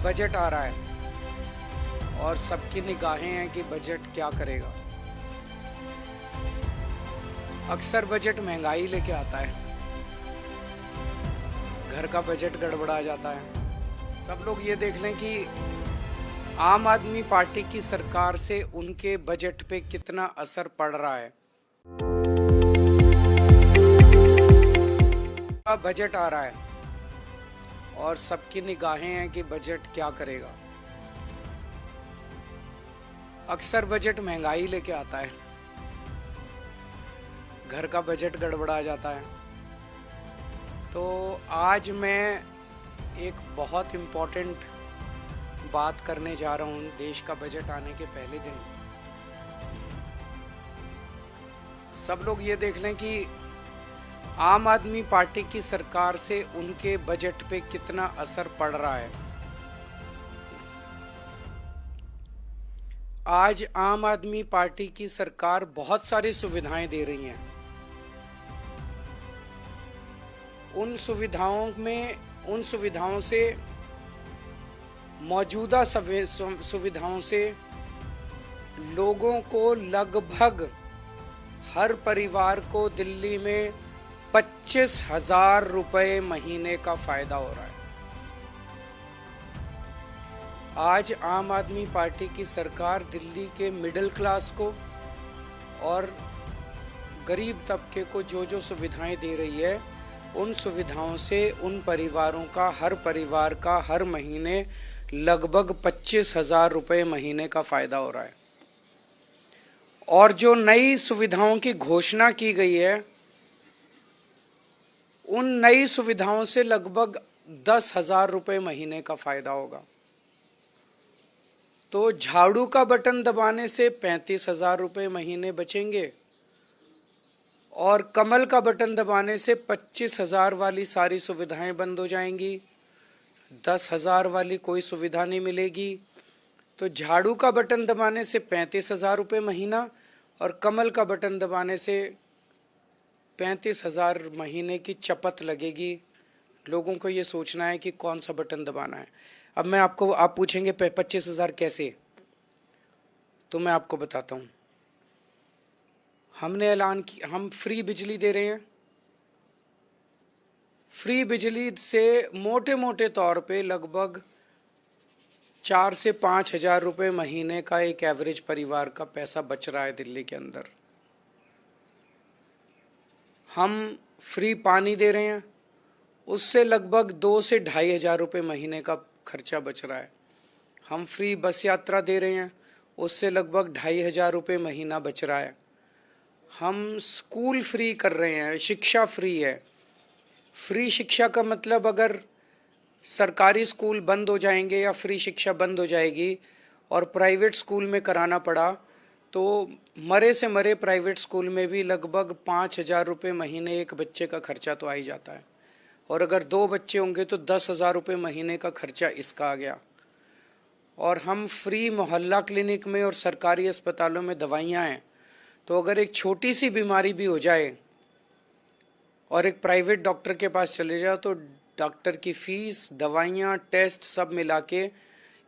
Budget आ रहा है और सबकी निगाहें हैं कि बजट क्या करेगा। अक्सर बजट महंगाई लेके आता है, घर का बजट गड़बड़ा जाता है। सब लोग ये देख लें कि आम आदमी पार्टी की सरकार से उनके बजट पे कितना असर पड़ रहा है। बजट आ रहा है और सबकी निगाहें हैं कि बजट क्या करेगा। अक्सर बजट महंगाई लेके आता है, घर का बजट गड़बड़ा जाता है। तो आज मैं एक बहुत इम्पोर्टेंट बात करने जा रहा हूँ देश का बजट आने के पहले दिन। सब लोग ये देख लें कि आम आदमी पार्टी की सरकार से उनके बजट पे कितना असर पड़ रहा है। आज आम आदमी पार्टी की सरकार बहुत सारी सुविधाएं दे रही हैं। उन सुविधाओं से मौजूदा सुविधाओं से लोगों को लगभग हर परिवार को दिल्ली में 25,000 रुपए महीने का फायदा हो रहा है। आज आम आदमी पार्टी की सरकार दिल्ली के मिडिल क्लास को और गरीब तबके को जो जो सुविधाएं दे रही है, उन सुविधाओं से उन परिवारों का हर महीने लगभग 25,000 रुपए महीने का फायदा हो रहा है। और जो नई सुविधाओं की घोषणा की गई है, उन नई सुविधाओं से लगभग 10,000 रुपए महीने का फायदा होगा। तो झाड़ू का बटन दबाने से 35,000 रुपए महीने बचेंगे और कमल का बटन दबाने से 25,000 वाली सारी सुविधाएं बंद हो जाएंगी, 10,000 वाली कोई सुविधा नहीं मिलेगी। तो झाड़ू का बटन दबाने से 35,000 रुपये महीना और कमल का बटन दबाने से 35,000 महीने की चपत लगेगी। लोगों को ये सोचना है कि कौन सा बटन दबाना है। अब आप पूछेंगे 25,000 कैसे, तो मैं आपको बताता हूँ। हमने ऐलान किया, हम फ्री बिजली दे रहे हैं। फ्री बिजली से मोटे मोटे तौर पे लगभग 4 से 5,000 रुपये महीने का एक एवरेज परिवार का पैसा बच रहा है दिल्ली के अंदर। हम फ्री पानी दे रहे हैं, उससे लगभग 2 से 2,500 रुपये महीने का खर्चा बच रहा है। हम फ्री बस यात्रा दे रहे हैं, उससे लगभग 2,500 रुपये महीना बच रहा है। हम स्कूल फ्री कर रहे हैं, शिक्षा फ्री है। फ्री शिक्षा का मतलब अगर सरकारी स्कूल बंद हो जाएंगे या फ्री शिक्षा बंद हो जाएगी और प्राइवेट स्कूल में कराना पड़ा, तो मरे से मरे प्राइवेट स्कूल में भी लगभग 5,000 रुपये महीने एक बच्चे का खर्चा तो आ ही जाता है। और अगर 2 बच्चे होंगे तो 10,000 रुपये महीने का खर्चा इसका आ गया। और हम फ्री मोहल्ला क्लिनिक में और सरकारी अस्पतालों में दवाइयाँ हैं, तो अगर एक छोटी सी बीमारी भी हो जाए और एक प्राइवेट डॉक्टर के पास चले जाओ तो डॉक्टर की फीस, दवाइयाँ, टेस्ट सब मिला के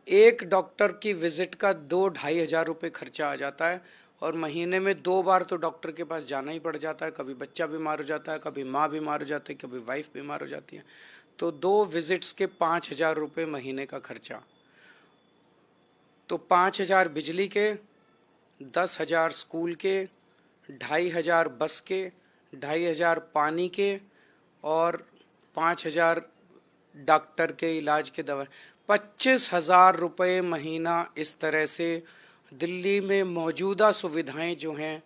एक डॉक्टर की विजिट का 2-2,500 रुपये खर्चा आ जाता है। और महीने में 2 बार तो डॉक्टर के पास जाना ही पड़ जाता है। कभी बच्चा बीमार हो जाता है, कभी माँ बीमार हो जाती है, कभी वाइफ बीमार हो जाती है। तो 2 विजिट्स के 5,000 रुपये महीने का खर्चा। तो 5,000 बिजली के, 10,000 स्कूल के, 2,500 बस के, 2,500 पानी के और 5,000 डॉक्टर के इलाज के दवा, 25,000 रुपये महीना। इस तरह से दिल्ली में मौजूदा सुविधाएं जो हैं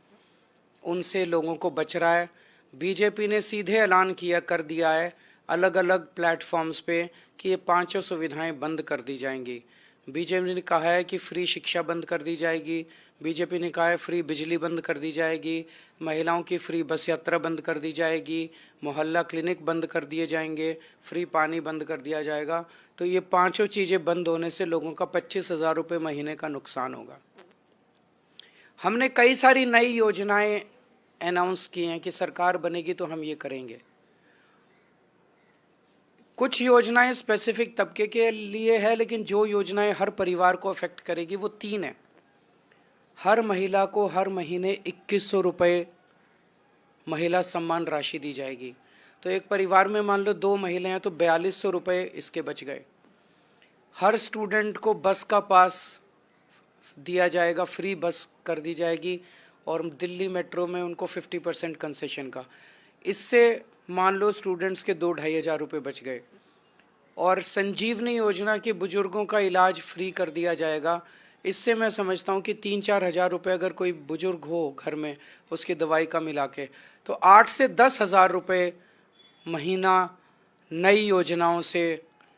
उनसे लोगों को बच रहा है। बीजेपी ने सीधे ऐलान कर दिया है अलग अलग प्लेटफॉर्म्स पे कि ये 5 सुविधाएं बंद कर दी जाएंगी। बीजेपी ने कहा है कि फ्री शिक्षा बंद कर दी जाएगी, बीजेपी ने कहा है फ्री बिजली बंद कर दी जाएगी, महिलाओं की फ्री बस यात्रा बंद कर दी जाएगी, मोहल्ला क्लिनिक बंद कर दिए जाएंगे, फ्री पानी बंद कर दिया जाएगा। तो ये 5 चीज़ें बंद होने से लोगों का 25,000 रुपये महीने का नुकसान होगा। हमने कई सारी नई योजनाएं अनाउंस की हैं कि सरकार बनेगी तो हम ये करेंगे। कुछ योजनाएं स्पेसिफिक तबके के लिए है, लेकिन जो योजनाएं हर परिवार को अफेक्ट करेगी वो 3 है। हर महिला को हर महीने 2100 रुपये महिला सम्मान राशि दी जाएगी। तो एक परिवार में मान लो 2 महिलाएं हैं तो 4200 रुपये इसके बच गए। हर स्टूडेंट को बस का पास दिया जाएगा, फ्री बस कर दी जाएगी, और दिल्ली मेट्रो में उनको 50% कंसेशन का। इससे मान लो स्टूडेंट्स के 2-2.5 हज़ार रुपये बच गए। और संजीवनी योजना के बुजुर्गों का इलाज फ्री कर दिया जाएगा। इससे मैं समझता हूँ कि 3-4 हज़ार रुपये अगर कोई बुजुर्ग हो घर में उसकी दवाई का मिला के, तो 8 से 10 हज़ार रुपये महीना नई योजनाओं से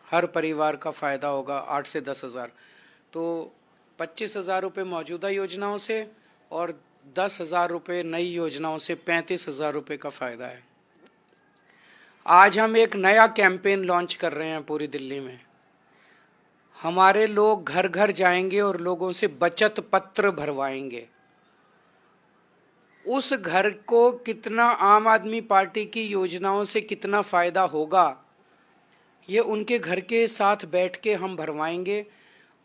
हर परिवार का फ़ायदा होगा। 8 से 10 हज़ार, तो 25 हज़ार रुपये मौजूदा योजनाओं से और 10 हज़ार रुपये नई योजनाओं से 35 हज़ार रुपये का फ़ायदा है। आज हम एक नया कैंपेन लॉन्च कर रहे हैं पूरी दिल्ली में। हमारे लोग घर घर जाएंगे और लोगों से बचत पत्र भरवाएंगे। उस घर को कितना आम आदमी पार्टी की योजनाओं से कितना फ़ायदा होगा, ये उनके घर के साथ बैठ के हम भरवाएंगे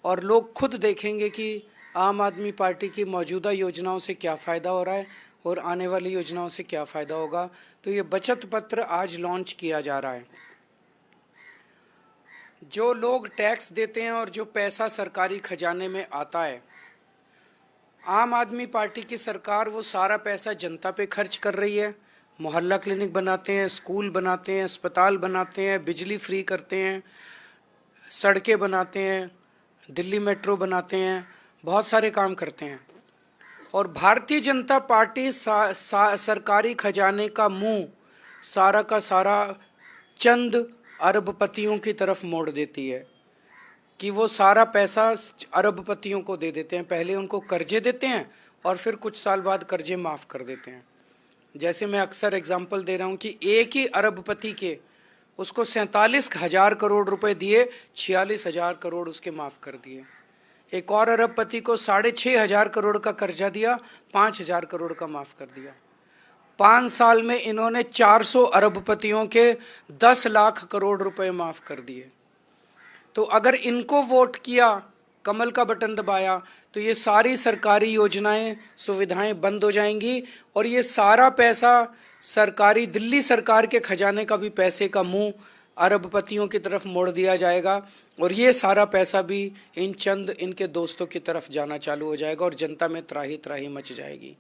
और लोग खुद देखेंगे कि आम आदमी पार्टी की मौजूदा योजनाओं से क्या फ़ायदा हो रहा है और आने वाली योजनाओं से क्या फ़ायदा होगा। तो ये बचत पत्र आज लॉन्च किया जा रहा है। जो लोग टैक्स देते हैं और जो पैसा सरकारी खजाने में आता है, आम आदमी पार्टी की सरकार वो सारा पैसा जनता पे खर्च कर रही है। मोहल्ला क्लिनिक बनाते हैं, स्कूल बनाते हैं, अस्पताल बनाते हैं, बिजली फ्री करते हैं, सड़कें बनाते हैं, दिल्ली मेट्रो बनाते हैं, बहुत सारे काम करते हैं। और भारतीय जनता पार्टी सरकारी खजाने का मुंह सारा का सारा चंद अरबपतियों की तरफ मोड़ देती है कि वो सारा पैसा अरबपतियों को दे देते हैं। पहले उनको कर्जे देते हैं और फिर कुछ साल बाद कर्जे माफ़ कर देते हैं। जैसे मैं अक्सर एग्जांपल दे रहा हूँ कि एक ही अरबपति के उसको 47,000 करोड़ रुपए दिए, 46,000 करोड़ उसके माफ़ कर दिए। एक और अरबपति को 6,500 करोड़ का कर्जा दिया, 5,000 करोड़ का माफ़ कर दिया। 5 साल में इन्होंने 400 अरबपतियों के 10 लाख करोड़ रुपए माफ़ कर दिए। तो अगर इनको वोट किया, कमल का बटन दबाया, तो ये सारी सरकारी योजनाएं सुविधाएं बंद हो जाएंगी और ये सारा पैसा सरकारी दिल्ली सरकार के खजाने का भी पैसे का मुंह अरबपतियों की तरफ मोड़ दिया जाएगा और ये सारा पैसा भी इन चंद इनके दोस्तों की तरफ जाना चालू हो जाएगा और जनता में त्राही त्राही मच जाएगी।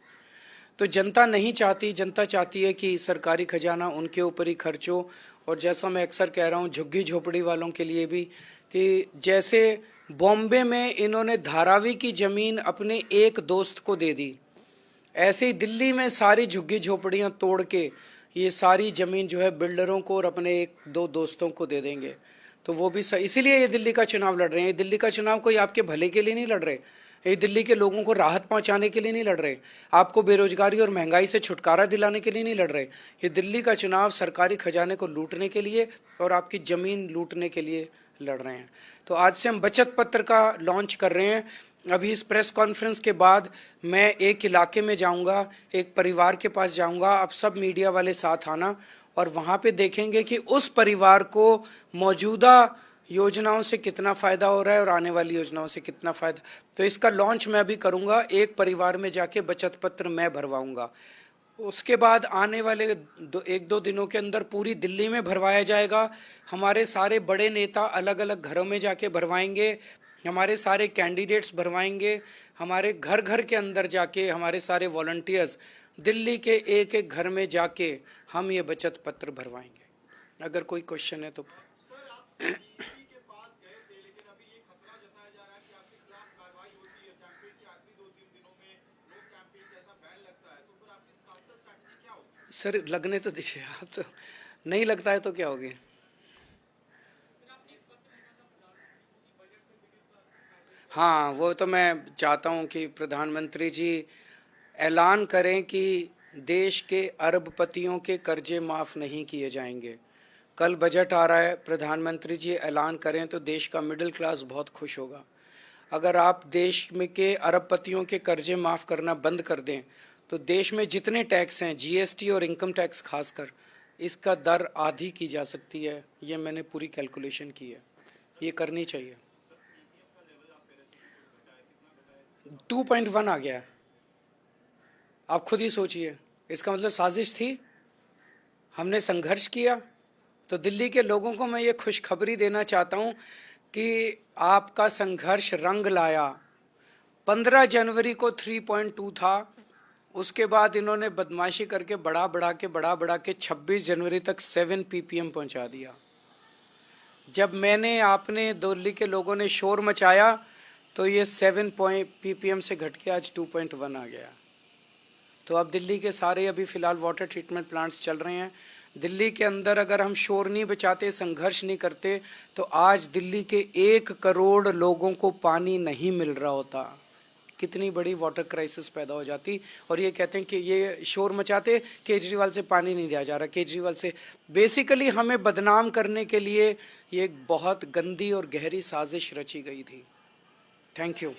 तो जनता नहीं चाहती, जनता चाहती है कि सरकारी खजाना उनके ऊपर ही खर्च हो। और जैसा मैं अक्सर कह रहा हूँ झुग्गी झोपड़ी वालों के लिए भी, कि जैसे बॉम्बे में इन्होंने धारावी की ज़मीन अपने एक दोस्त को दे दी, ऐसे ही दिल्ली में सारी झुग्गी झोपड़ियाँ तोड़ के ये सारी ज़मीन जो है बिल्डरों को और अपने 1-2 दोस्तों को दे देंगे। तो वो भी सही, इसीलिए ये दिल्ली का चुनाव लड़ रहे हैं। ये दिल्ली का चुनाव कोई आपके भले के लिए नहीं लड़ रहे, ये दिल्ली के लोगों को राहत पहुंचाने के लिए नहीं लड़ रहे, आपको बेरोजगारी और महंगाई से छुटकारा दिलाने के लिए नहीं लड़ रहे। ये दिल्ली का चुनाव सरकारी खजाने को लूटने के लिए और आपकी ज़मीन लूटने के लिए लड़ रहे हैं। तो आज से हम बचत पत्र का लॉन्च कर रहे हैं। अभी इस प्रेस कॉन्फ्रेंस के बाद मैं एक इलाके में जाऊंगा, एक परिवार के पास जाऊंगा। आप सब मीडिया वाले साथ आना और वहाँ पे देखेंगे कि उस परिवार को मौजूदा योजनाओं से कितना फ़ायदा हो रहा है और आने वाली योजनाओं से कितना फ़ायदा। तो इसका लॉन्च मैं भी करूंगा, एक परिवार में जाके बचत पत्र मैं भरवाऊंगा। उसके बाद आने वाले 1-2 दिनों के अंदर पूरी दिल्ली में भरवाया जाएगा। हमारे सारे बड़े नेता अलग अलग घरों में जाके भरवाएंगे, हमारे सारे कैंडिडेट्स भरवाएंगे, हमारे घर घर के अंदर जाके हमारे सारे वॉलंटियर्स दिल्ली के एक एक घर में जाके हम ये बचत पत्र भरवाएंगे। अगर कोई क्वेश्चन है तो। सर लगने तो दीजिए, आप तो नहीं लगता है तो क्या होगी। हाँ, वो तो मैं चाहता हूँ कि प्रधानमंत्री जी ऐलान करें कि देश के अरबपतियों के कर्जे माफ़ नहीं किए जाएंगे। कल बजट आ रहा है, प्रधानमंत्री जी ऐलान करें तो देश का मिडिल क्लास बहुत खुश होगा। अगर आप देश में के अरबपतियों के कर्जे माफ़ करना बंद कर दें तो देश में जितने टैक्स हैं, जीएसटी और इनकम टैक्स खासकर, इसका दर आधी की जा सकती है। ये मैंने पूरी कैलकुलेशन की है, ये करनी चाहिए। 2.1 आ गया है, आप खुद ही सोचिए। इसका मतलब साजिश थी, हमने संघर्ष किया। तो दिल्ली के लोगों को मैं ये खुशखबरी देना चाहता हूँ कि आपका संघर्ष रंग लाया। 15 जनवरी को 3.2 था, उसके बाद इन्होंने बदमाशी करके बढ़ा बढ़ा के 26 जनवरी तक 7 ppm पहुंचा दिया। जब मैंने आपने दिल्ली के लोगों ने शोर मचाया तो ये 7 ppm से घट के आज 2.1 आ गया। तो अब दिल्ली के सारे अभी फ़िलहाल वाटर ट्रीटमेंट प्लांट्स चल रहे हैं। दिल्ली के अंदर अगर हम शोर नहीं बचाते, संघर्ष नहीं करते, तो आज दिल्ली के 1 करोड़ लोगों को पानी नहीं मिल रहा होता। कितनी बड़ी वाटर क्राइसिस पैदा हो जाती। और ये कहते हैं कि ये शोर मचाते, केजरीवाल से पानी नहीं दिया जा रहा, केजरीवाल से। बेसिकली हमें बदनाम करने के लिए ये एक बहुत गंदी और गहरी साजिश रची गई थी। Thank you.